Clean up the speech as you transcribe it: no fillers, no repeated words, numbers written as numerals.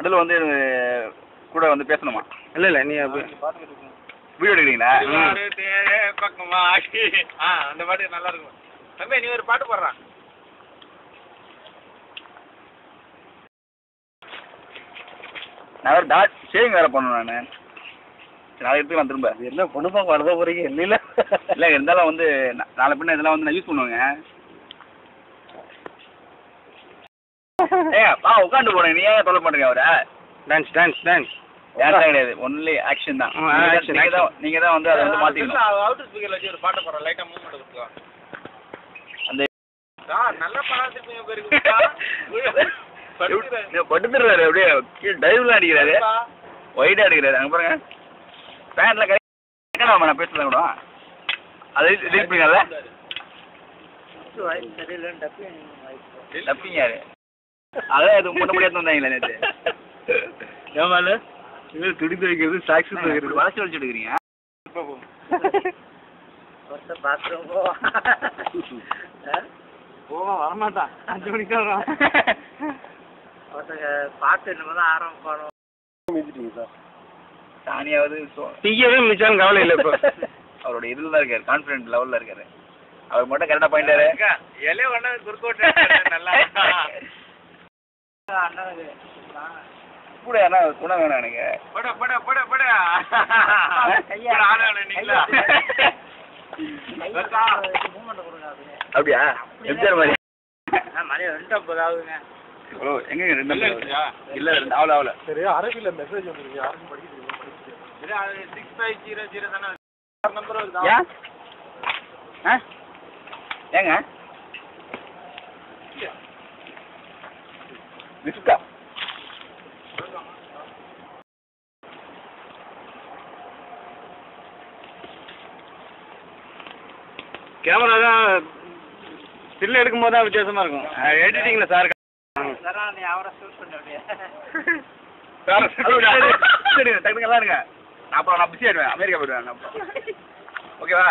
அதில் வந்து கூட வந்து பேசணுமா? இல்லை இல்லை நீ வீடியோ எடுக்கிறீங்களா? பக்கமா அந்த பாட்டு நல்லா இருக்கும் தம்பி. நீ ஒரு பாட்டு போடுறான். நான் வேறு ஷேவிங் வேறு பண்ணணும். நான் நாளை எடுத்துக்கலாம் திரும்ப. என்ன பொண்ணு பார்க்க வரத போகிறீங்க? இல்லை இல்லை இருந்தாலும் வந்து நாளை பின்ன இதெல்லாம் வந்து நான் யூஸ் பண்ணுவேங்க. உட்காந்து போனேன். நீ ஏன் தொலை பண்ணுறீங்க அவரை? டான்ஸ் டான்ஸ் டான்ஸ் யாரும் கிடையாது. ஒன்லி ஆக்ஷன் தான். நீங்கள் தான் வந்து அதை வந்து மாற்றிக்கணும். அவுட்டர் ஸ்பீக்கரில் வச்சு ஒரு பாட்டை போடுறோம். லைட்டாக மூவ்மெண்ட் கொடுத்துக்கலாம். அந்த நல்ல படம் போயிருக்கு. படுத்துடுறாரு அப்படியே டைவ்லாம் அடிக்கிறாரு. ஒயிட்டாக அடிக்கிறாரு. அங்கே பாருங்க பேண்ட்ல கிடையாது. நான் பேசுறேன் கூட அது ரீச் பண்ணிக்கல. டப்பிங் யாரு? அதான் இது முன்ன முடியாது வந்தாங்களே நேற்று. ஏமால துடி துவைக்கிறது சாக்ஸ் துவைக்கிறது வளர்ச்சி வளர்ச்சி எடுக்கிறீங்க. போவோம் வரமாட்டான். 5 மணிக்கு வரும். பாட்டு என்னதான் ஆரம்பிப்பானோ சார். தானியாவது டீயவே மிச்சாலும் கவலை இல்லை. இப்போ அவரோட இதில் தான் இருக்காரு. கான்ஃபிடென்ட் லெவலில் இருக்காரு. அவர் மட்டும் கரெக்டாக பாயிண்டாரு. எல்லையோ ஒன்றா குறுக்கோட்டு நல்லா கூட யாரா துணை வேணும் எனக்கு. பட பட பட பட அப்படியா? எம்ஜிஆர் மாதிரி. மணி 2:50 ஆகுதுங்க. ஓ எங்க 2 இல்லை அவ்வளோ அவ்வளோ. சரி அரபியில் மெசேஜ் வந்துருக்கு. யாருக்கும் படிக்கிறீங்க? 6500 தானே நம்பர் வருதா? ஏங்க விஸ்கா கேமரா தான் ஸ்டில் எடுக்கும் போது தான் வித்தியாசமாக இருக்கும். எடிட்டிங்கில் சார் நீ அவரை ஷூட் பண்ண சரி டக்குனு எல்லாம் இருங்க. நான் அப்புறம் நான் பிஸி ஆயிடுவேன். அமெரிக்கா போயிடுவேன். ஓகேவா?